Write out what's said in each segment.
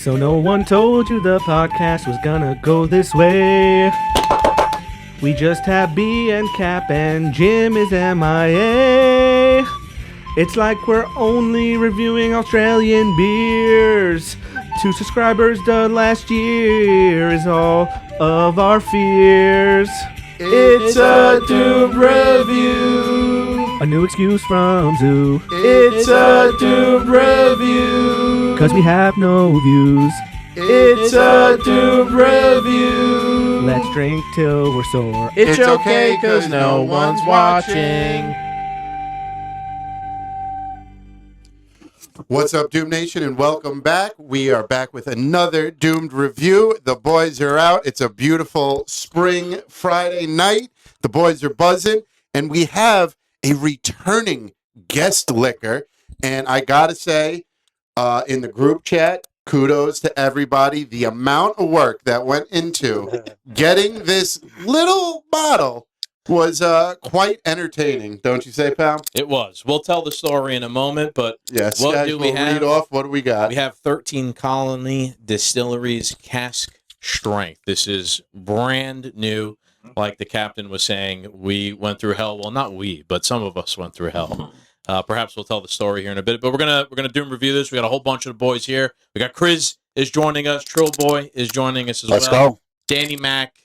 So no one told you the podcast was gonna go this way. We just have B and Cap and Jim is MIA. It's like we're only reviewing Australian beers. 2 subscribers done last year is all of our fears. It's a Doom Review. A new excuse from Zoo. It's a Doom Review. 'Cause we have no views. It's a Doom Review. Let's drink till we're sore. It's okay 'cause no one's watching. What's up, Doom Nation, and welcome back. We are back with another Doomed Review. The boys are out. It's a beautiful spring Friday night. The boys are buzzing, and we have a returning guest liquor. And I gotta say, in the group chat, kudos to everybody. The amount of work that went into getting this little bottle was quite entertaining, don't you say, pal? It was. We'll tell the story in a moment, but yes, what guys, do we have? Read off. What do we got? We have 13th Colony Distilleries Cask Strength. This is brand new. Like the captain was saying, we went through hell. Well, not we, but some of us went through hell. Perhaps we'll tell the story here in a bit, but we're gonna doom review this. We got a whole bunch of the boys here. We got Chris is joining us. Trill Boy is joining us as well. Let's go. Danny Mac.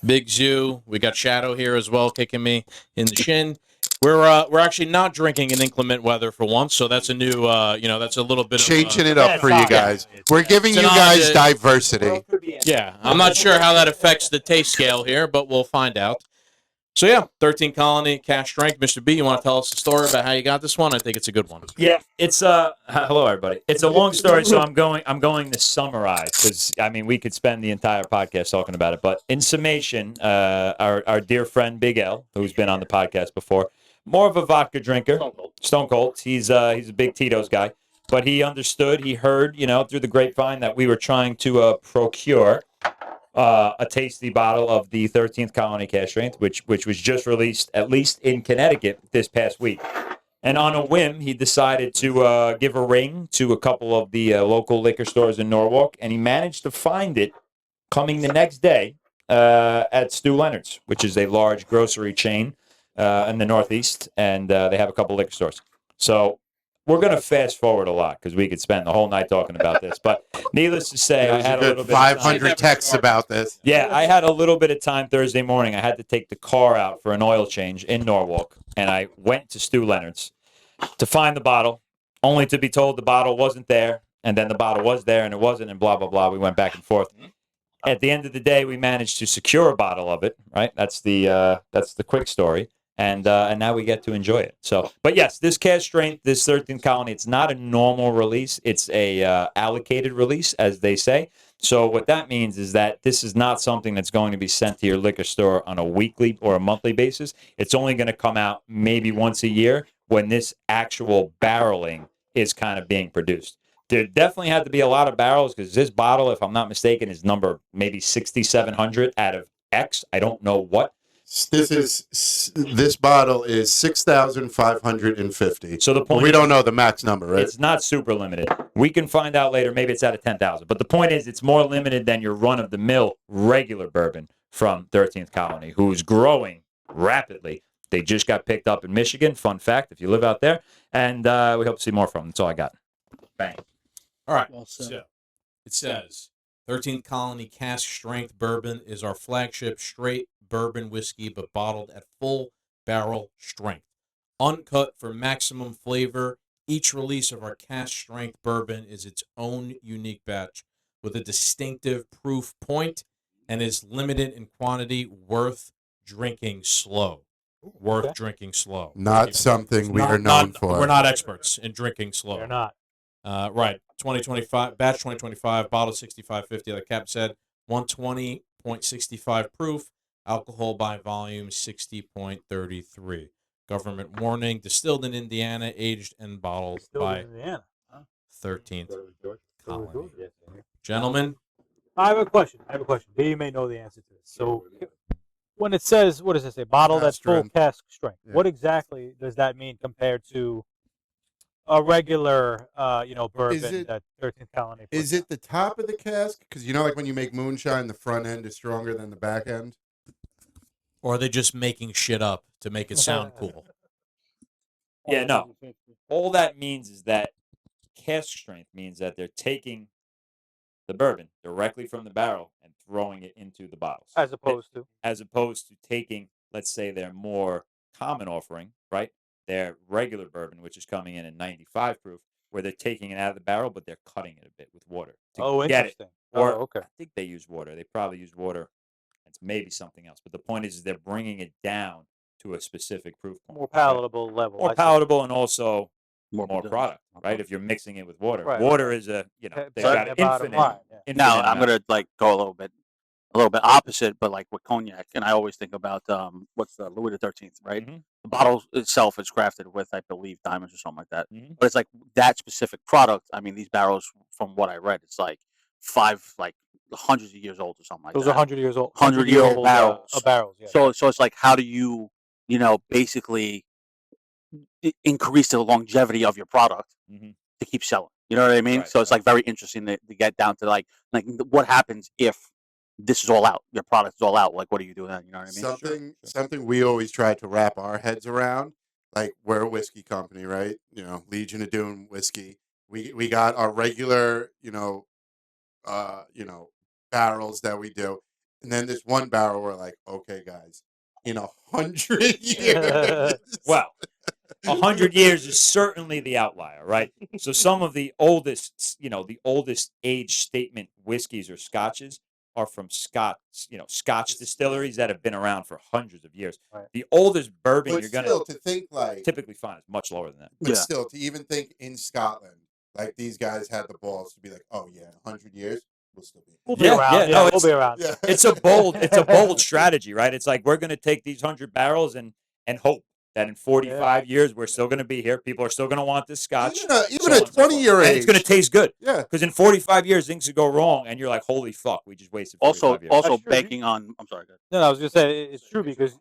Big Zoo. We got Shadow here as well, kicking me in the shin. We're actually not drinking in inclement weather for once, so that's a new that's a little bit changing of it up for you guys. We're giving you guys diversity. Yeah, I'm not sure how that affects the taste scale here, but we'll find out. So yeah, 13th Colony Cask Strength. Mr. B, you want to tell us the story about how you got this one? I think it's a good one. Yeah, it's hello everybody. It's a long story, so I'm going to summarize because I mean we could spend the entire podcast talking about it. But in summation, our dear friend Big L, who's been on the podcast before, more of a vodka drinker, Stone Cold. He's a big Tito's guy, but he understood. He heard, through the grapevine that we were trying to procure a tasty bottle of the 13th Colony Cask Strength, which was just released, at least in Connecticut, this past week. And on a whim, he decided to give a ring to a couple of the local liquor stores in Norwalk, and he managed to find it coming the next day at Stu Leonard's, which is a large grocery chain in the Northeast, and they have a couple liquor stores. So we're going to fast forward a lot because we could spend the whole night talking about this. But needless to say, I had a little bit 500 texts about this. Yeah, I had a little bit of time Thursday morning. I had to take the car out for an oil change in Norwalk, and I went to Stu Leonard's to find the bottle, only to be told the bottle wasn't there, and then the bottle was there and it wasn't, and blah, blah, blah. We went back and forth. At the end of the day, we managed to secure a bottle of it, right? That's the quick story. And now we get to enjoy it. So, but yes, this Cask Strength, this 13th Colony, it's not a normal release. It's a allocated release, as they say. So what that means is that this is not something that's going to be sent to your liquor store on a weekly or a monthly basis. It's only going to come out maybe once a year when this actual barreling is kind of being produced. There definitely had to be a lot of barrels because this bottle, if I'm not mistaken, is number maybe 6,700 out of X. I don't know what. This bottle is 6,550. So the point we don't know the max number, right? It's not super limited. We can find out later. Maybe it's out of 10,000. But the point is, it's more limited than your run-of-the-mill regular bourbon from 13th Colony, who's growing rapidly. They just got picked up in Michigan. Fun fact, if you live out there. And we hope to see more from them. That's all I got. Bang. All right. Well, so it says 13th Colony Cask Strength Bourbon is our flagship straight bourbon whiskey, but bottled at full barrel strength. Uncut for maximum flavor, each release of our Cask Strength Bourbon is its own unique batch with a distinctive proof point and is limited in quantity, worth drinking slow. Drinking slow. Not something we are known for. We're not experts in drinking slow. They're not. Right. 2025, batch 2025, bottle 6550, like Cap said, 120.65 proof. Alcohol by volume 60.33. Government warning: distilled in Indiana, aged and bottled by 13th Colony. Gentlemen, I have a question. B, you may know the answer to this. So, when it says, what does it say? Bottled at full cask strength. Yeah. What exactly does that mean compared to a regular, Is bourbon it that 13th Colony puts is it the top of the cask? Because like when you make moonshine, the front end is stronger than the back end. Or are they just making shit up to make it sound cool? Yeah, no. All that means is that cask strength means that they're taking the bourbon directly from the barrel and throwing it into the bottles. As opposed to taking, let's say, their more common offering, right? Their regular bourbon, which is coming in at 95 proof, where they're taking it out of the barrel, but they're cutting it a bit with water to Oh, get it. interesting. Or Oh, okay. I think they use water. They probably use water. It's maybe something else. But the point is they're bringing it down to a specific proof point. More palatable level. More I see. palatable and also more production. product, right? If you're mixing it with water. Right. Water is they've Putting got the bottom infinite. line, yeah. Now infinite I'm amount. gonna go a little bit opposite, but like with cognac, and I always think about what's the Louis the 13th, right? Mhm. The bottle itself is crafted with, I believe, diamonds or something like that. Mhm. But it's like that specific product. I mean, these barrels, from what I read, it's like hundreds of years old or something like Those that. are 100 years old. 100-year-old barrels. Barrels. Yeah. So it's like, how do you, basically increase the longevity of your product Mhm. to keep selling? You know what I mean? Right, So it's like very interesting to get down to like what happens if this is all out, your product is all out. Like, what do you do then? You know what I mean? Something we always try to wrap our heads around. Like we're a whiskey company, right? Legion of Doom whiskey. We got our regular, barrels that we do, and then this one barrel we're like, okay, guys, in 100 years. Well, 100 years is certainly the outlier, right? So some of the oldest age statement whiskeys or scotches are from Scotch distilleries that have been around for hundreds of years. Right. The oldest bourbon But you're going still, to to think like, typically find is much lower than that. but Yeah. still, to even think in Scotland, like these guys had the balls to be like, oh yeah, in 100 years we'll still be. We'll be Yeah, around. yeah, Yeah, no, we'll be around. Yeah. It's a bold strategy, right? It's like we're going to take these 100 barrels and hope that in 45 years we're still going to be here. People are still going to want this scotch. Even a 20-year age, and it's going to taste good. Yeah. Because in 45 years things could go wrong, and you're like, holy fuck, we just wasted 45 years. Also That's true. banking on. I'm sorry. Go ahead. No, I was gonna say it's true because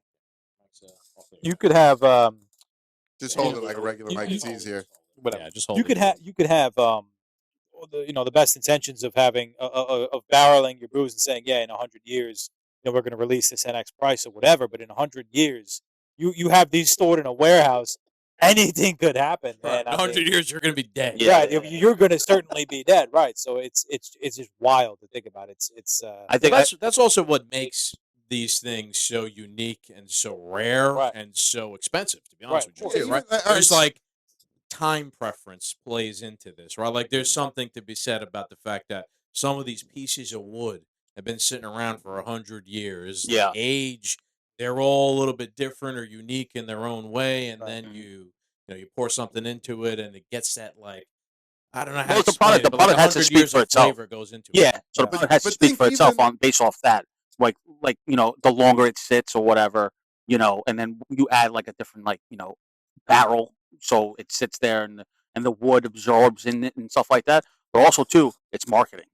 you could have Just hold it like a regular mic. It's easier. whatever. Yeah, just hold You it. could have the best intentions of having of barreling your booze and saying, yeah, in 100 years, we're going to release this NX price or whatever. But in 100 years, you have these stored in a warehouse. Anything could happen, man. In 100 years, you're going to be dead. Yeah. Right, you're going to certainly be dead, right? So it's just wild to think about. It's I think That's also what makes these things so unique and so rare Right. and so expensive, to be honest Right, with you. of Right? course. There's like time preference plays into this, right? Like there's something to be said about the fact that some of these pieces of wood have been sitting around for 100 years. The Yeah. age, they're all a little bit different or unique in their own way, and Right. then you pour something into it, and it gets that like I don't know how Well, to the explain product- it, the but like product has to 100 speak years for of itself. flavor goes into it. Yeah, so the product has to But speak think for itself even- based off that. Like the longer it sits or whatever, and then you add like a different barrel, so it sits there and the wood absorbs in it and stuff like that. But also too, it's marketing.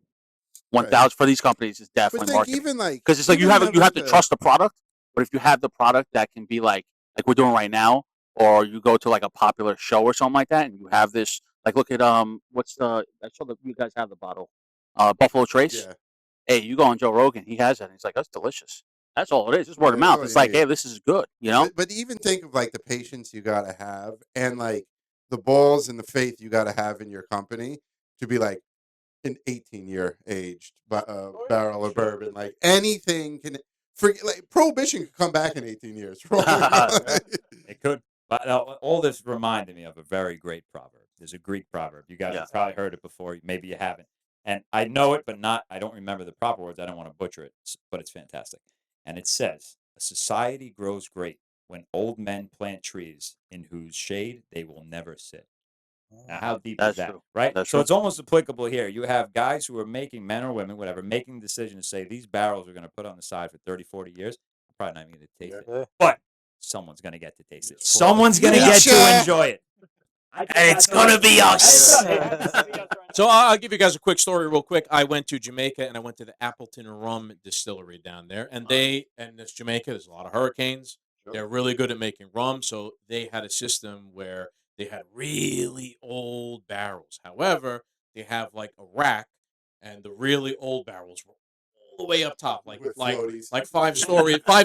1,000 for these companies is But definitely think marketing even like because it's like you even have to like trust the product. But if you have the product that can be like we're doing right now, or you go to like a popular show or something like that, and you have this look at what's the I saw that you guys have the bottle, Buffalo Trace. Yeah. Hey, you go on Joe Rogan, he has it. And he's like, that's delicious. That's all it is. It's word of Yeah, mouth. oh, It's yeah, like, yeah. hey, this is good. But even think of like the patience you gotta have and like the balls and the faith you gotta have in your company to be like an 18-year aged barrel of bourbon. Like anything can like prohibition could come back in 18 years. It could. But all this reminded me of a very great proverb. There's a Greek proverb. You guys have probably heard it before. Maybe you haven't. And I know it, but I don't remember the proper words. I don't want to butcher it, but it's fantastic. And it says, a society grows great when old men plant trees in whose shade they will never sit. Now, how deep That's is that, true. right? That's So true. it's almost applicable here. You have guys who are making, men or women, whatever, making the decision to say, these barrels are going to put on the side for 30, 40 years. I'm probably not even going to taste Yeah. it. But someone's going to get to taste it. Someone's going to get to Future. enjoy it. And it's going to be us. So I'll give you guys a quick story real quick. I went to Jamaica and I went to the Appleton Rum Distillery down there. And this Jamaica, there's a lot of hurricanes. They're really good at making rum. So they had a system where they had really old barrels. However, they have like a rack, and the really old barrels were all the way up top, like With like floaties. like 5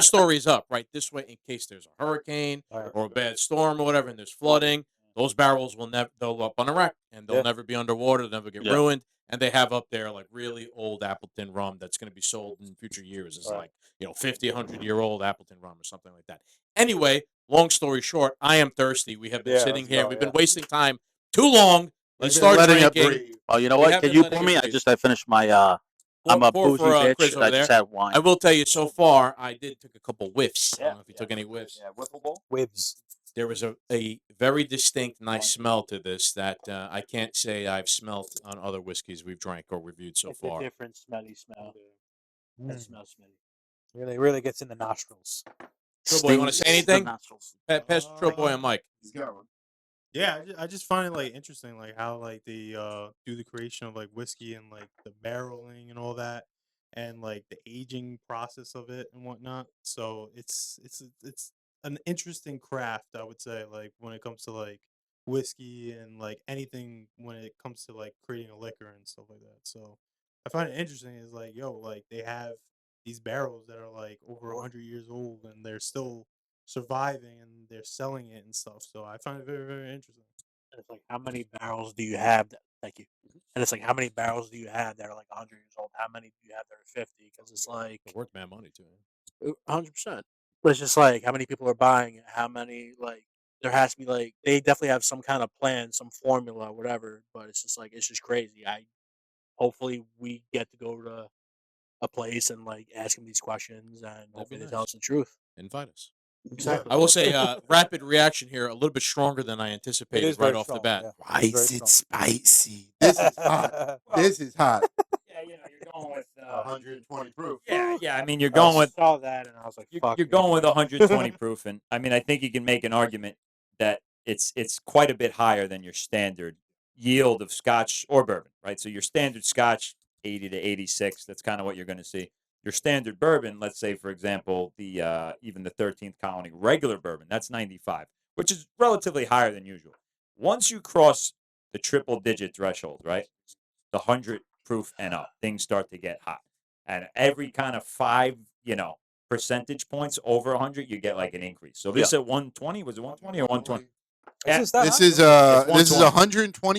stories up, right this way in case there's a hurricane Right. or a bad storm or whatever, and there's flooding. Those barrels will never they'll up on a rack, and they'll Yeah. never be underwater. They'll never get Yeah. ruined. And they have up there like really old Appleton rum that's going to be sold in future years. It's Right. like 50, 100-year-old Appleton rum or something like that. Anyway, long story short, I am thirsty. We have been Yeah, sitting let's here. go, We've yeah. been wasting time too long. Let's We've been start letting it drinking. breathe. Oh, you know We what? have Can been you letting pour it me? breathe. I finished my. I'm a Pour boozy for, bitch. Chris over I just there. had wine. I will tell you, so far, I did took a couple whiffs. I don't know if you took any whiffs. Yeah, whiffable. Whibs. There was a very distinct, nice smell to this that I can't say I've smelled on other whiskeys we've drank or reviewed so It's far. a different smelly smell. It smells smelly. Really gets in the nostrils. Trill Boy, you want to say Stings the anything? nostrils. Pass Trill Boy on mic. He's got one. Yeah, I just find it like interesting, like how like they do the creation of like whiskey and like the barreling and all that, and like the aging process of it and whatnot. So it's an interesting craft, I would say, like when it comes to like whiskey and like anything when it comes to like creating a liquor and stuff like that. So I find it interesting. Is like like they have these barrels that are like over 100 years old and they're still surviving and they're selling it and stuff. So I find it very, very interesting. And it's like, how many barrels do you have? Thank you. And it's like, how many barrels do you have that are like 100 years old? How many do you have that are 50? Because it's like It's worth mad money too. 100%. But it's just like, how many people are buying it? How many, like, there has to be like, they definitely have some kind of plan, some formula, whatever. But it's just like, it's just crazy. Hopefully we get to go to a place and like ask them these questions and hopefully they tell nice. us the truth. Invite us. Exactly. I will say, rapid reaction here, a little bit stronger than I It anticipated is right very off strong, the bat. yeah. Why It's very is it strong. spicy? This is hot. This is hot. Yeah, you're going with 120 proof. yeah. I mean, you're I going with saw that and I was like, fuck. you're going with 120 proof, and I mean, I think you can make an argument that it's quite a bit higher than your standard yield of Scotch or bourbon, right? So your standard Scotch, 80 to 86, that's kind of what you're going to see. Your standard bourbon, let's say, for example, the even the 13th Colony regular bourbon, that's 95, which is relatively higher than usual. Once you cross the triple digit threshold, right, the 100 proof and up, things start to get hot. And every kind of 5, percentage points over 100, you get like an increase. So this at 120, was it 120 or 120? Yeah, Is this that This high? is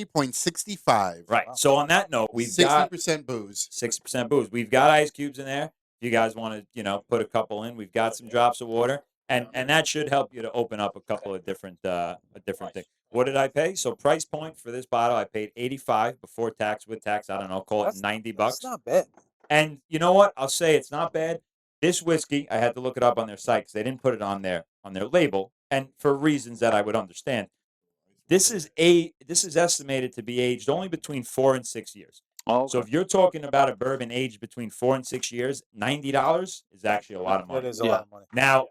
120.65. right. So on that note, we've got 60% booze. 6% booze. We've got ice cubes in there. If you guys want to, put a couple in, we've got some drops of water, and that should help you to open up a couple of different things. What did I pay? So price point for this bottle, I paid $85 before tax. With tax, I don't know, call it $90. That's not bad. And you know what? I'll say it's not bad. This whiskey, I had to look it up on their site because they didn't put it on their label, and for reasons that I would understand. This is estimated to be aged only between 4 and 6 years. Oh, So if you're talking about a bourbon aged between 4 and 6 years, $90 is actually a lot of That money. is a lot of money. Now,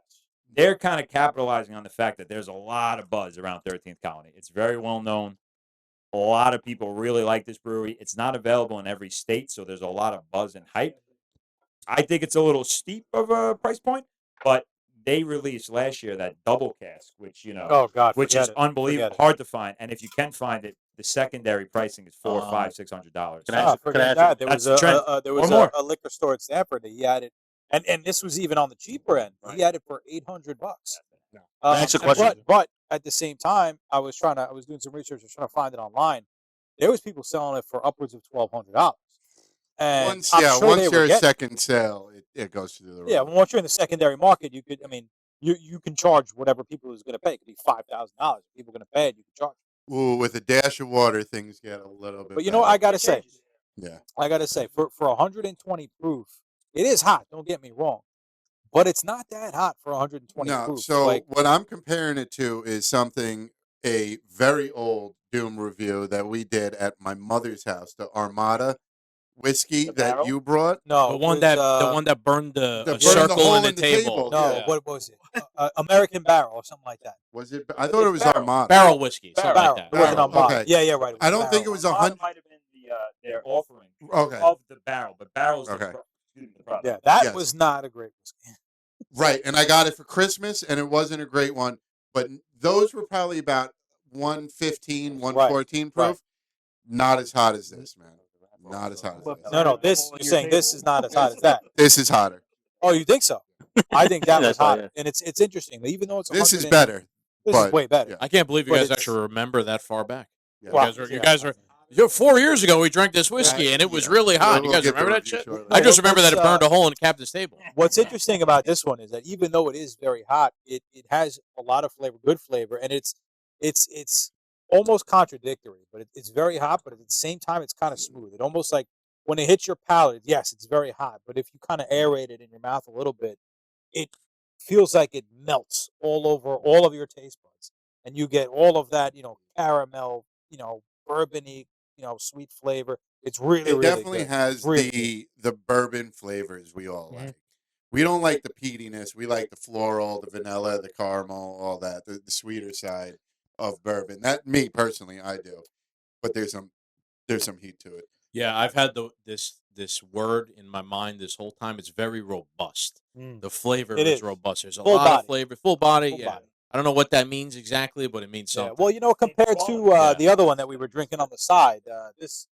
they're kind of capitalizing on the fact that there's a lot of buzz around 13th Colony. It's very well known. A lot of people really like this brewery. It's not available in every state, so there's a lot of buzz and hype. I think it's a little steep of a price point, but they released last year that double cask, which Oh God, which forget is it. unbelievable, Forget it. hard to find. And if you can find it, the secondary pricing is $400, $500, $600. Can I Ah, ask- forget can I that. There That's was the trend. there Or was more. a liquor store at Stanford that he had it, and this was even on the cheaper end. He had it for $800. Can I ask a question? But at the same time, I was doing some research. I was trying to find it online. There was people selling it for upwards of $1,200. And Once I'm sure once they you're were a getting, second sale, it goes through the roof. yeah. Once you're in the secondary market, you could. I mean, you can charge whatever people is going to pay. It could be $5,000. People are going to pay it. You can charge. Ooh, with a dash of water, things get a little bit. But you know what I gotta say? Yeah. I gotta say, for 120 proof, it is hot. Don't get me wrong, but it's not that hot for 120 No, proof. so Like, what I'm comparing it to is something, a very old Doom review that we did at my mother's house, the Armada whiskey The that barrel? you brought. no, The it one was, that burned that a burned the circle hole in the in the table. table. no, Yeah. what was it? American Barrel or something like that. Was it? I thought it was Barrel. Armada. Barrel whiskey, something Barrel. like It wasn't Barrel, Armada. okay. Yeah, right. I don't think it was Armada 100. might have been their offering Okay. of the barrel, but barrel's Okay. the product. Yeah, that Yes. was not a great whiskey. Right, and I got it for Christmas, and it wasn't a great one. But those were probably about 115, 114 proof. right. Not as hot as this, man. Not as hot as this. No, this you're saying this is not as hot as that. This is hotter. Oh, you think so? I think that was That's right, hotter, and it's interesting. Even though it's This is 100 better. This is but, way better. yeah. I can't believe you But guys it's- actually remember that far back. Yeah. You guys are. 4 years ago, we drank this whiskey, and it was really hot. We'll You guys get the remember that review shit? shortly. I just No, remember that it let's, burned a hole in the captain's table. What's interesting about this one is that even though it is very hot, it has a lot of flavor, good flavor, and it's almost contradictory. But it's very hot, but at the same time, it's kind of smooth. It almost like when it hits your palate, yes, it's very hot. But if you kind of aerate it in your mouth a little bit, it feels like it melts all over all of your taste buds, and you get all of that, caramel, bourbony, sweet flavor. It's really, It really definitely good. has It's really good. the bourbon flavors we all like. We don't like the peatiness. We like the floral, the vanilla, the caramel, all that. The sweeter side of bourbon. That me personally, I do. But there's some heat to it. Yeah, I've had this word in my mind this whole time. It's very robust. Mm. The flavor It is is. robust. There's a Full lot body. of flavor, full body. Full Yeah, body. I don't know what that means exactly, but it means Yeah, something. well, compared to Yeah. the other one that we were drinking on the side, this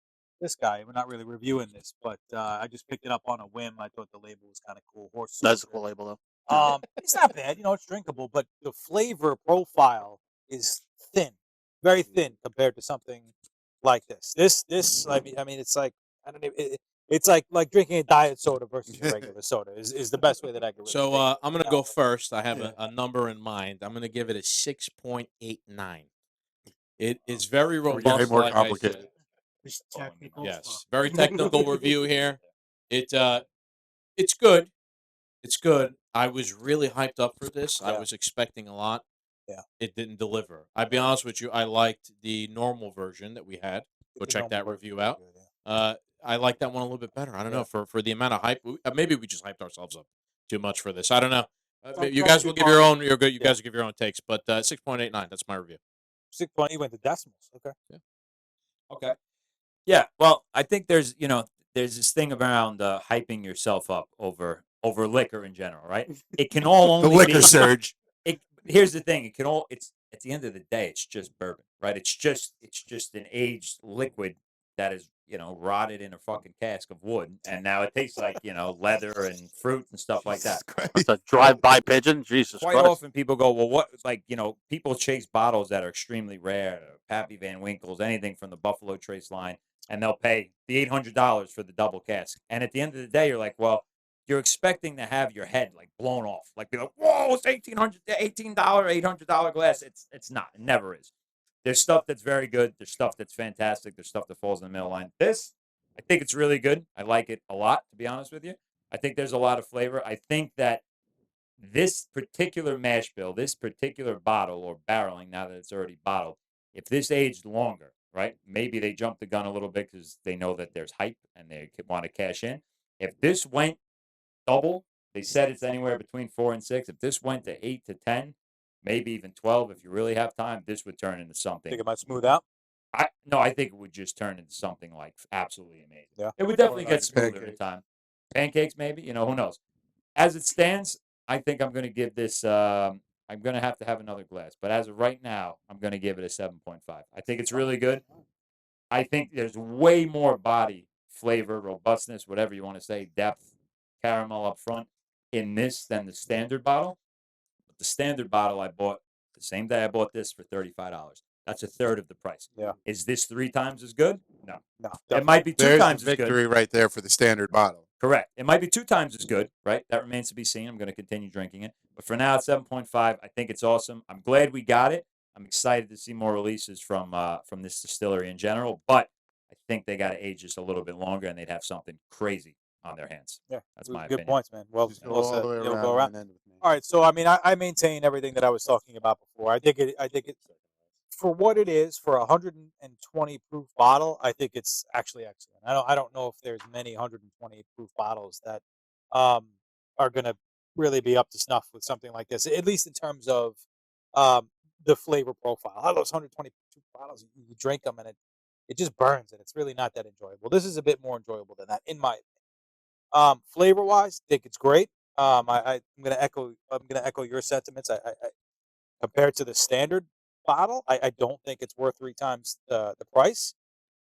guy, we're not really reviewing this, but I just picked it up on a whim. I thought the label was kind of cool. Horse That's a Soldier. cool label, though. It's not bad, it's drinkable, but the flavor profile is thin, very thin compared to something like this. This, I mean, it's like I don't know, it's like drinking a diet soda versus a regular soda is the best way that I could really. So take it, I'm gonna you go know? first. I have Yeah. a number in mind. I'm gonna give it a 6.89. It is very We're getting robust. more Like complicated. I said. Just technical Yes, stuff. very technical review here. It's good. It's good. I was really hyped up for this. I Yeah. was expecting a lot. Yeah. It didn't deliver. I'll be honest with you. I liked the normal version that we had. Go The check normal that version review is out. good, yeah. I like that one a little bit better. I don't Yeah. know for the amount of hype. Maybe we just hyped ourselves up too much for this. I don't know. Some- You some guys will give people your are- own. You Yeah. guys will give your own takes. But 6.89. That's my review. 6.20 went to decimals. Okay. Okay. Yeah. Well, I think there's there's this thing around hyping yourself up over liquor in general, right? It can all The only liquor be, surge. Here's the thing. It can all. It's at the end of the day, it's just bourbon, right? It's just an aged liquid that is rotted in a fucking cask of wood, and now it tastes like leather and fruit and stuff like that. It's a drive-by pigeon. Jesus Quite Christ. often people go, well, what, people chase bottles that are extremely rare, Pappy Van Winkles, anything from the Buffalo Trace line, and they'll pay the $800 for the double cask. And at the end of the day, you're like, well, you're expecting to have your head like blown off, like be like, whoa, it's $18, $800 glass. It's not. It never is. There's stuff that's very good. There's stuff that's fantastic. There's stuff that falls in the middle line. This, I think it's really good. I like it a lot, to be honest with you. I think there's a lot of flavor. I think that this particular mash bill, this particular bottle or barreling, now that it's already bottled, if this aged longer, right? Maybe they jumped the gun a little bit because they know that there's hype and they want to cash in. If this went double, they said it's anywhere between 4 and 6. If this went to 8 to 10, maybe even 12, if you really have time, this would turn into something. Think it might smooth out. I think it would just turn into something like absolutely amazing. Yeah. It would definitely get Nice smoother in pancakes. time. Pancakes, maybe. Who knows? As it stands, I think I'm going to give this. I'm going to have another glass, but as of right now, I'm going to give it a 7.5. I think it's really good. I think there's way more body, flavor, robustness, whatever you want to say, depth, caramel up front in this than the standard bottle. But the standard bottle I bought the same day I bought this for $35. That's a third of the price. Yeah. Is this 3 times as good? No. No. It might be 2 There's times the as good. victory right there for the standard bottle. Correct. It might be 2 times as good, right? That remains to be seen. I'm going to continue drinking it. But for now, it's 7.5. I think it's awesome. I'm glad we got it. I'm excited to see more releases from this distillery in general. But I think they got to age just a little bit longer, and they'd have something crazy on their hands. Yeah. That's my good opinion. points, man. Well, Just go well all said. the way You'll around, go around. and end with me. All right, so I mean, I maintain everything that I was talking about before. I think it for what it is for a 120 proof bottle. I think it's actually excellent. I don't know if there's many 120 proof bottles that are going to really be up to snuff with something like this, at least in terms of the flavor profile. All those 120 proof bottles, you drink them and it just burns, and it's really not that enjoyable. This is a bit more enjoyable than that, in my opinion. Flavor wise, I think it's great. I'm gonna echo your sentiments. I compared to the standard, bottle. I don't think it's worth 3 times the price.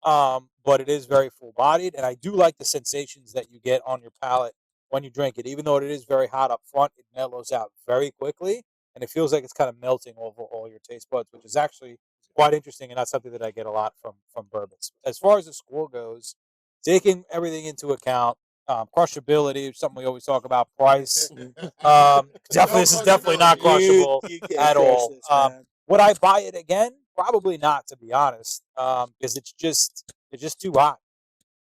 But it is very full bodied, and I do like the sensations that you get on your palate when you drink it. Even though it is very hot up front, it mellows out very quickly, and it feels like it's kind of melting over all your taste buds, which is actually quite interesting, and that's something that I get a lot from bourbons. As far as the score goes, taking everything into account, crushability, something we always talk about, price. Definitely, this is definitely not crushable You can't at crush all. this, man. Would I buy it again? Probably not, to be honest, because it's just too hot.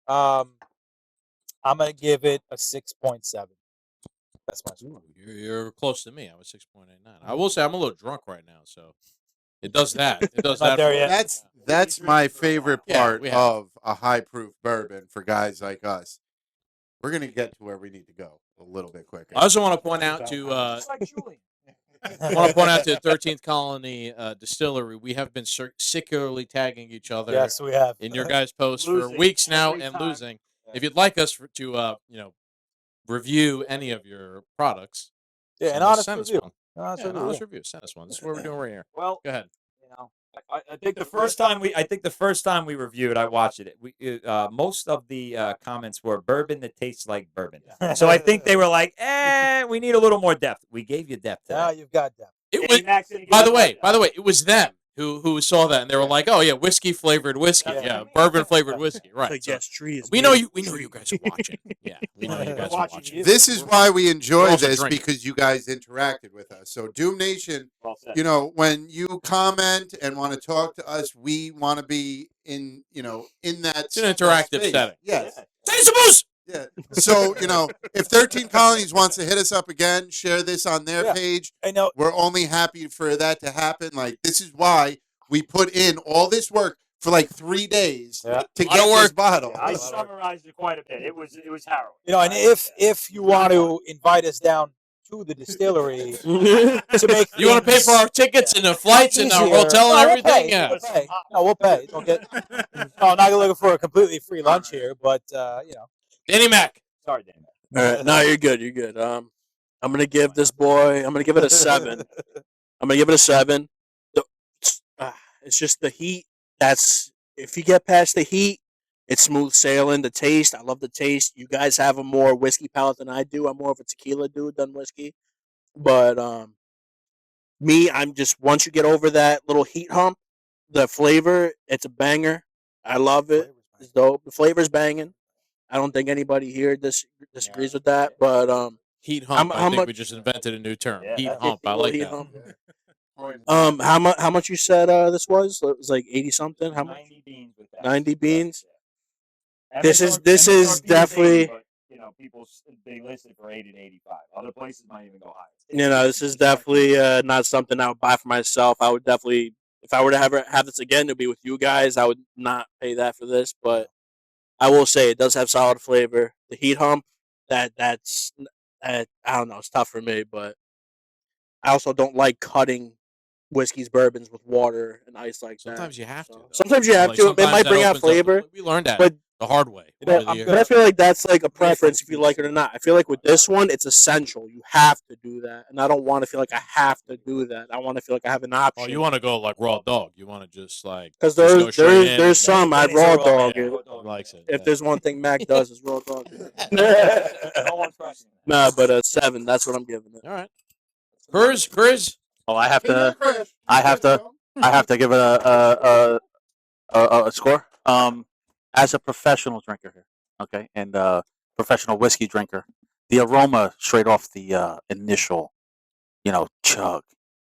I'm gonna give it a 6.7. That's my score. You're close to me. I was 6.89. I will say I'm a little drunk right now, so it does that. It does Not that. there for yet. me. That's my favorite Yeah, part we have. of a high proof bourbon for guys like us. We're gonna get to where we need to go a little bit quicker. I also want to point out to I want to point out to the 13th Colony Distillery. We have been circularly tagging each other Yes, we have. in your guys' posts for Losing weeks now every and time. losing. If you'd like us to review any of your products, Yeah, an send us- honest send us review. one. An honest Yeah, an review, honest yeah. review. Send us one. This is what we're doing right here. Well, Go ahead. you know, I think the first time we reviewed, I watched it. Most of the comments were bourbon that tastes like bourbon. So I think they were like, we need a little more depth. We gave you depth Now today. you've got them. It was, by the way, it was them who saw that and they were like, "Oh yeah, whiskey flavored whiskey, Yeah. bourbon flavored whiskey." Right. Like, So yes, trees. we know you guys are watching. Yeah, we know you guys are watching watching. you. This is why we enjoy also this, drinking. because you guys interacted with us. So Doom Nation, Well said. you know, when you comment and want to talk to us, we want to be in that It's an interactive space. setting. Yes. Say some booze! Yeah. So, if 13 Colonies wants to hit us up again, share this on their Yeah. page. I know. We're only happy for that to happen. Like, this is why we put in all this work for like 3 days Yeah. to Lot of get this work. bottle. I summarized it quite a bit. It was harrowing. And if you want to invite us down to the distillery to make You want to pay for our tickets and the flights and our hotel and everything? Yeah. We'll pay. No, we'll pay. Don't get. No, I'm not looking for a completely free lunch here, but Danny Mac. Sorry, Dan. All right, no, you're good. You're good. I'm gonna give this boy. I'm gonna give it a 7. I'm gonna give it a 7. It's just the heat. If you get past the heat, it's smooth sailing. The taste, I love the taste. You guys have a more whiskey palate than I do. I'm more of a tequila dude than whiskey. But me, I'm just once you get over that little heat hump, the flavor, it's a banger. I love it. It's dope. The flavor's banging. I don't think anybody here disagrees with that. But Heat hump. How I think much- we just invented a new term. Yeah. Heat hump. I like heat that. hump. How much you said this was? It was like 80 something. How much? 90 beans with that. 90 beans. Yeah. This is definitely- But, people they list it for 80 to 85. Other places might even go higher. This is definitely not something I would buy for myself. I would definitely, if I were to have this again, to be with you guys, I would not pay that for this. But I will say it does have solid flavor. The heat hump, that's I don't know, it's tough for me. But I also don't like cutting whiskeys, bourbons with water and ice like that. Sometimes you have to. So- though. Sometimes you have Like, to. It sometimes might that bring out opens up the flavor. We learned that but- the hard way. You know, over the I'm years. But I feel like that's like a preference if you like it or not. I feel like with this one, it's essential. You have to do that. And I don't want to feel like I have to do that. I want to feel like I have an option. Oh, you want to go like raw dog? You want to just like Because just go there's straight in there's some I'd He's a raw raw dog Yeah, it. he likes it. If yeah. there's one thing Mac does is raw dog it. No one's questioning that. Nah, but 7. That's what I'm giving it. All right, Chris. Oh, I have to give it a score. As a professional drinker here, okay, and professional whiskey drinker, the aroma straight off the initial, chug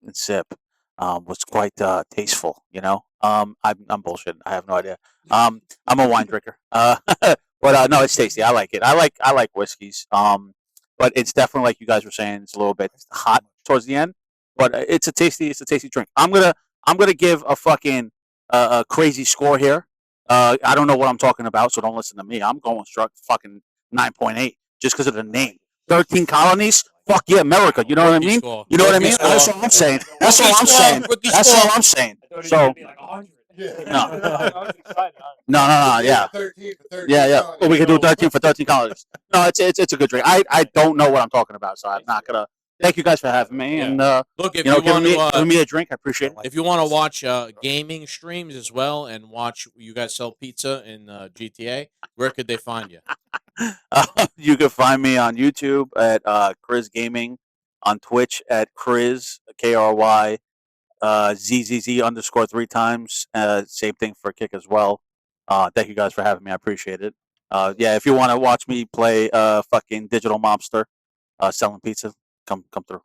and sip, was quite tasteful. I'm bullshitting. I have no idea. I'm a wine drinker. But no, it's tasty. I like it. I like whiskeys. But it's definitely like you guys were saying. It's a little bit hot towards the end, but it's a tasty drink. I'm gonna give a fucking a crazy score here. I don't know what I'm talking about, so don't listen to me. I'm going struck fucking 9.8 just because of the name. 13 colonies. Fuck yeah, America. You know what I Rookie mean? score. You know what I Rookie mean? score. That's all I'm saying. That's all Rookie I'm score. saying. Rookie That's score. all I'm saying. I thought it was So gonna be like 100. No. I was excited. no, yeah. 13 for 13 Yeah. Colonies. Well, we could do 13 for 13 colonies. No, it's a good drink. I don't know what I'm talking about, so I'm not gonna Thank you guys for having me, Yeah. and Look, if you know, you want to, giving me a drink. I appreciate it. if you want to watch gaming streams as well and watch you guys sell pizza in GTA, where could they find you? You can find me on YouTube at Chris Gaming, on Twitch at Chris KRY ZZZ underscore 3 times. Same thing for Kick as well. Thank you guys for having me. I appreciate it. Yeah, if you want to watch me play fucking digital mobster selling pizza, come through.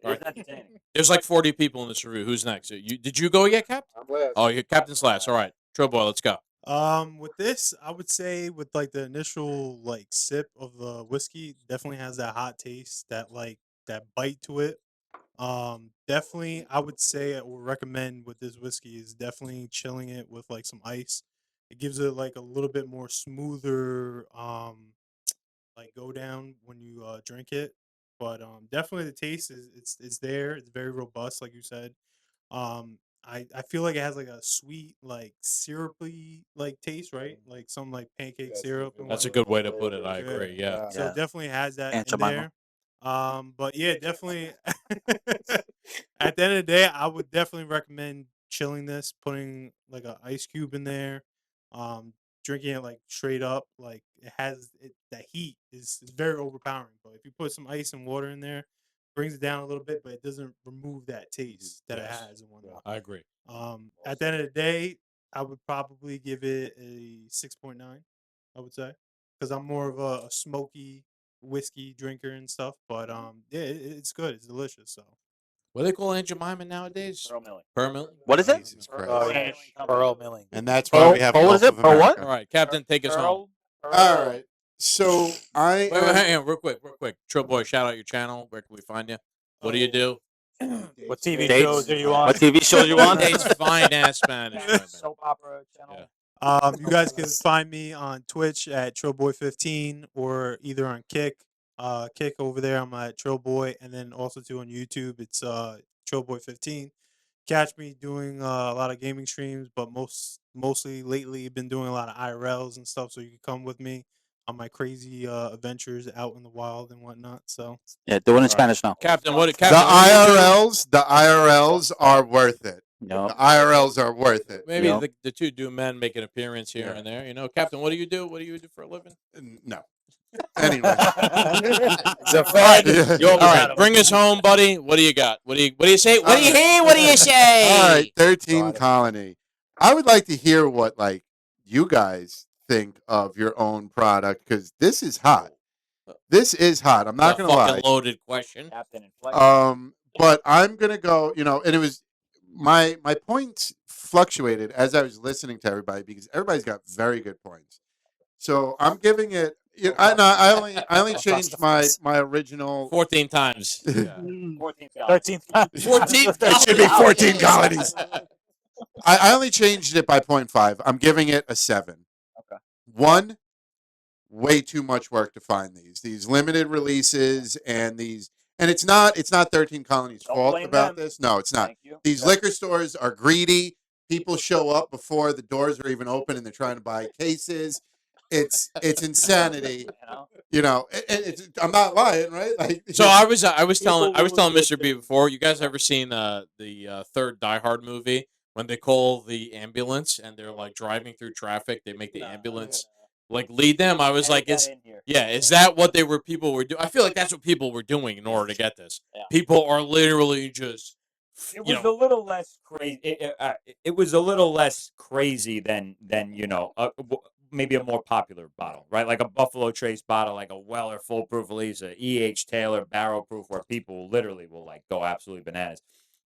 All right. There's like 40 people in this review. Who's next? Did you go yet, Cap? I'm last. Oh, your Captain's last. All right. Boy, let's go. With this, I would say with like the initial like sip of the whiskey, definitely has that hot taste, that bite to it. Definitely, I would say I would recommend with this whiskey is definitely chilling it with like some ice. It gives it like a little bit more smoother, like go down when you drink it. But definitely the taste is it's there. It's very robust, like you said. I feel like it has like a sweet, like syrupy like taste, right? Like some like pancake syrup. And That's a whatnot. good way to put it. I Yeah. agree. Yeah. So Yeah. it definitely has that Aunt in Jemima. there. But yeah, definitely. At the end of the day, I would definitely recommend chilling this, putting like an ice cube in there, drinking it like straight up. Like it has that heat is very overpowering. But if you put some ice and water in there, brings it down a little bit, but it doesn't remove that taste that it Yes. has and whatnot. I agree. At the end of the day, I would probably give it a 6.9. I would say because I'm more of a smoky whiskey drinker and stuff. But yeah, it's good. It's delicious. So What do they call Aunt Jemima nowadays? Pearl Milling. Pearl Milling? What is it? Jesus Christ. Oh, yeah. Pearl Milling. And that's why we have Pearl, what is Gulf it? of Pearl what? America. All right, Captain, take us home. All right. So I Wait, hang on, real quick. Trill Boy, shout out your channel. Where can we find you? What do you do? What TV Dates? shows are you on? What TV shows you on? It's fine ass Spanish. women. Soap opera channel. Yeah. you guys can find me on Twitch at Trillboy15 or either on Kick. Kick over there. I'm at Trillboy, and then also too on YouTube. It's Trillboy15. Catch me doing a lot of gaming streams, but mostly lately been doing a lot of IRLs and stuff. So you can come with me on my crazy adventures out in the wild and whatnot. So Yeah, do it in Spanish now. Captain, what? the Captain, what do you do? IRLs are worth it. No. The IRLs are worth it. Maybe Yeah. the two do men make an appearance here and there. You know, Captain, what do you do? What do you do for a living? No. Anyway. It's a fact. Yeah. All right, bring us home, buddy. What do you got? What do you say? What do you hear? What do you say? All right, 13 Colony. I would like to hear what like you guys think of your own product because this is hot. This is hot. I'm not A gonna lie. fucking loaded question. Captain and Flex. But I'm gonna go. You know, and it was my points fluctuated as I was listening to everybody because everybody's got very good points. So I'm giving it. You know, I only changed my original. 14 times. Yeah. 13th. 14. It should be 14 colonies. I only changed it by 0.5. I'm giving it a 7. Okay. 1, way too much work to find these limited releases and it's not 13 Colony's Don't fault blame about them. this. No, it's not. Thank you. These liquor stores are greedy. People show up before the doors are even open and they're trying to buy cases. It's insanity. You know? You know, I'm not lying, right? Like, So I was telling Mr. B before. You guys ever seen the third Die Hard movie when they call the ambulance and they're like driving through traffic? They make the ambulance like lead them. I was like, is that what people were doing? I feel like that's what people were doing in order to get this. Yeah. People are literally just. It You was know, a little less crazy. It was a little less crazy than maybe a more popular bottle, right? Like a Buffalo Trace bottle, like a Weller Full Proof Release, a E.H. Taylor Barrel Proof, where people literally will like go absolutely bananas.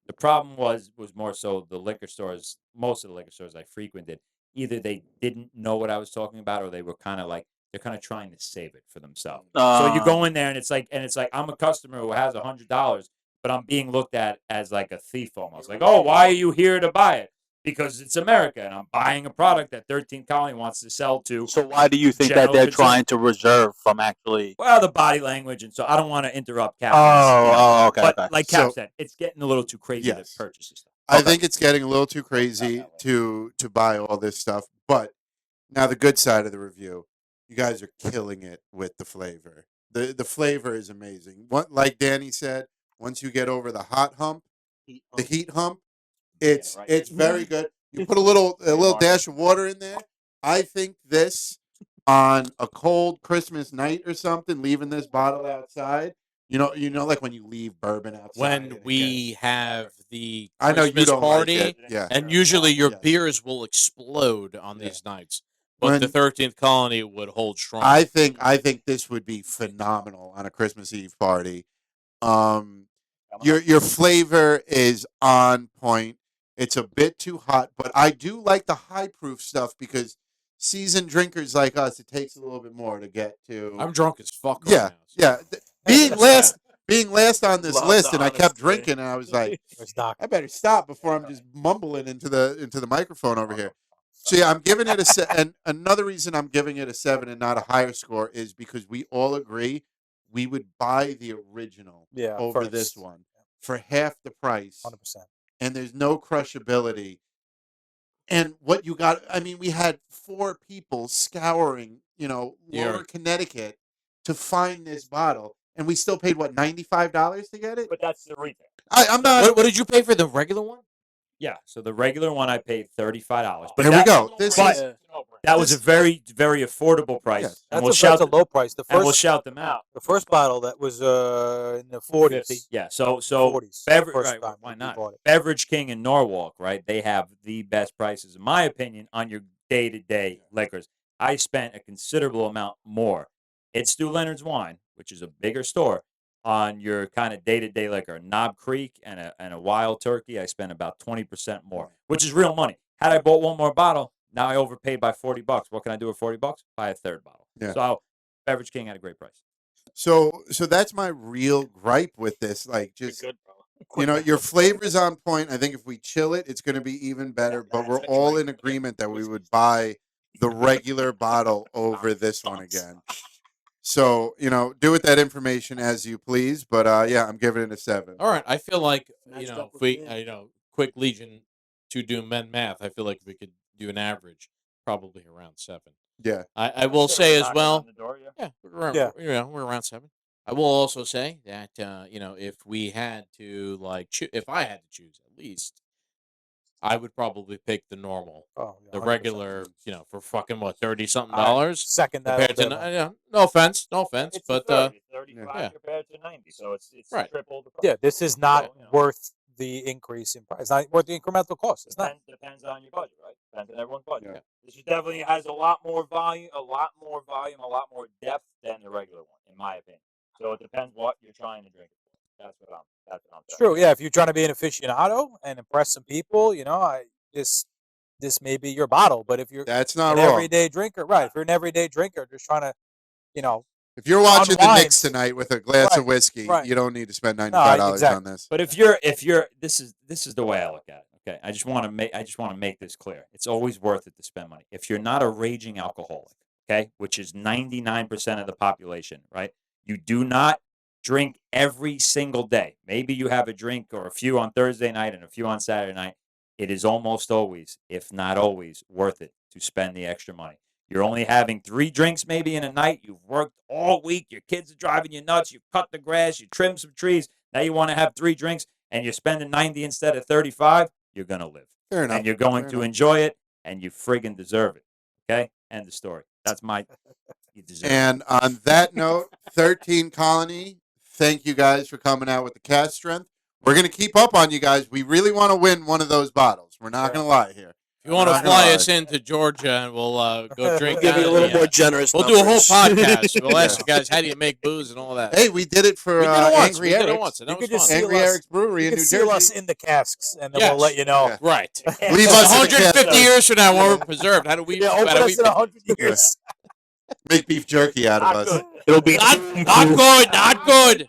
The problem was more so the liquor stores. Most of the liquor stores I frequented, either they didn't know what I was talking about, or they were kind of like they're kind of trying to save it for themselves. So you go in there and it's like I'm a customer who has $100. But I'm being looked at as like a thief almost. Like, oh, why are you here to buy it? Because it's America, and I'm buying a product that 13th Colony wants to sell to. So why do you think that General they're consumer. trying to reserve from actually? Well, the body language, and so I don't want to interrupt Cap. Okay. But Okay. like Cap So- said, it's getting a little too crazy Yes. to purchase this stuff. I think it's getting a little too crazy to buy all this stuff. But now the good side of the review, you guys are killing it with the flavor. The flavor is amazing. What, like Danny said, once you get over the hot hump, Heat the hump. heat hump, It's right. it's very good. You put a little dash of water in there. I think this on a cold Christmas night or something, leaving this bottle outside. You know, like when you leave bourbon outside. When and it we gets- have the I know you Christmas don't like party, it. Yeah. and usually your Yes. beers will explode on Yeah. these nights. But the When- 13th Colony would hold strong. I think this would be phenomenal on a Christmas Eve party. Your flavor is on point. It's a bit too hot, but I do like the high proof stuff because seasoned drinkers like us, it takes a little bit more to get to. I'm drunk as fuck yeah, right now. so- yeah. Being last on this Love list, the and I kept honesty. drinking, and I was like, Where's Doc? I better stop before I'm just mumbling into the microphone over here. So yeah, I'm giving it and another reason I'm giving it a 7 and not a higher score is because we all agree we would buy the original Yeah, over this first. one for half the price, 100%. and there's no crushability. And what you got, I mean, we had 4 people scouring, lower Yeah. Connecticut to find this bottle, and we still paid what, $95 to get it? But that's the retail. I'm not. What did you pay for the regular one? Yeah. So the regular one I paid $35. But There we that- go. This but- is That was a This- very, very affordable price. Yes. And That's we'll a low price. The and we'll first shout them out. the first bottle that was in the 40s. Yeah. So 40s. beverage. First Right, time why we not? bought it. Beverage King in Norwalk, right? They have the best prices, in my opinion, on your day-to-day liquors. I spent a considerable amount more at Stu Leonard's Wine, which is a bigger store, on your kind of day-to-day liquor. Knob Creek and a Wild Turkey, I spent about 20% more, which is real money. Had I bought one more bottle, now I overpaid by $40. What can I do with $40? Buy a third bottle. Yeah. So Beverage King had a great price. So that's my real gripe with this. Like, just Good, bro. your flavor's on point. I think if we chill it, it's going to be even better. But we're all in agreement that we would buy the regular bottle over this one again. So do with that information as you please. But yeah, I'm giving it a 7. All right. I feel like, Matched up if with we, me. quick Legion to do men math, I feel like we could do an average, probably around 7. Yeah. I will say as well, Yeah. we're around 7. I will also say that, if we had to, if I had to choose at least, I would probably pick the normal, Oh, yeah, the 100%. regular, for fucking what, $30-something I dollars Second that. compared all to, day long. no offense, It's but 35 yeah. compared to 90, so it's Right. triple the price. Yeah, this is not So, worth the increase in price. It's not worth the incremental cost. It's not. Depends on your budget, right? Depends on everyone's budget. Yeah. This definitely has a lot more volume, a lot more depth than the regular one, in my opinion. So it depends what you're trying to drink it for. That's what I'm It's saying. true. Yeah, if you're trying to be an aficionado and impress some people, this may be your bottle. But if you're That's not an wrong. everyday drinker, right? If you're an everyday drinker, just trying to, If you're watching the unwind. Knicks tonight with a glass of Right, whiskey, right. you don't need to spend $95 on exactly. this. But if you're this is the way I look at it. Okay, I just want to make this clear. It's always worth it to spend money. If you're not a raging alcoholic, okay, which is 99% of the population, right? You do not drink every single day. Maybe you have a drink or a few on Thursday night and a few on Saturday night. It is almost always, if not always, worth it to spend the extra money. You're only having 3 drinks maybe in a night. You've worked all week. Your kids are driving you nuts. You've cut the grass. You trimmed some trees. Now you want to have 3 drinks and you're spending 90 instead of 35. You're going to live. Fair enough. And you're going Fair to enough. enjoy it and you friggin' deserve it. Okay? End of story. That's you deserve it. And on that note, 13 Colony, thank you guys for coming out with the Cask Strength. We're going to keep up on you guys. We really want to win one of those bottles. We're not going to lie here. if you want to Not gonna fly lie. us into Georgia and we'll go drink Give out you a of little the, more generous. we'll do a whole numbers. podcast. We'll ask you guys how do you make booze and all that. Hey, we did it for we did it once. Angry We did it Eric's. once. And that You was could just fun. see- Angry Seal us- Eric's Brewery You in can New seal us Jersey. in the casks, and then Yes. we'll let you know. Yeah. Right. Leave us in the 150 cask. years from now, when we're preserved, how do we? Yeah, how open do us we in 100 years. Make beef jerky out of us. It'll be not good. Not good.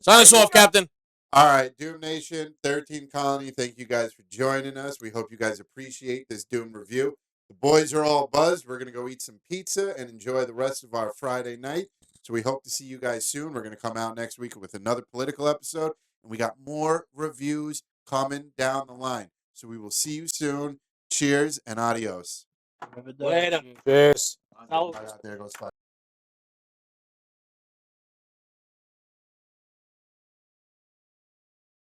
Sign us off, Captain. All right, Doom Nation, 13 Colony, thank you guys for joining us. We hope you guys appreciate this Doom review. The boys are all buzzed. We're going to go eat some pizza and enjoy the rest of our Friday night. So we hope to see you guys soon. We're going to come out next week with another political episode. And we got more reviews coming down the line. So we will see you soon. Cheers and adios. Later. Cheers. There goes 5.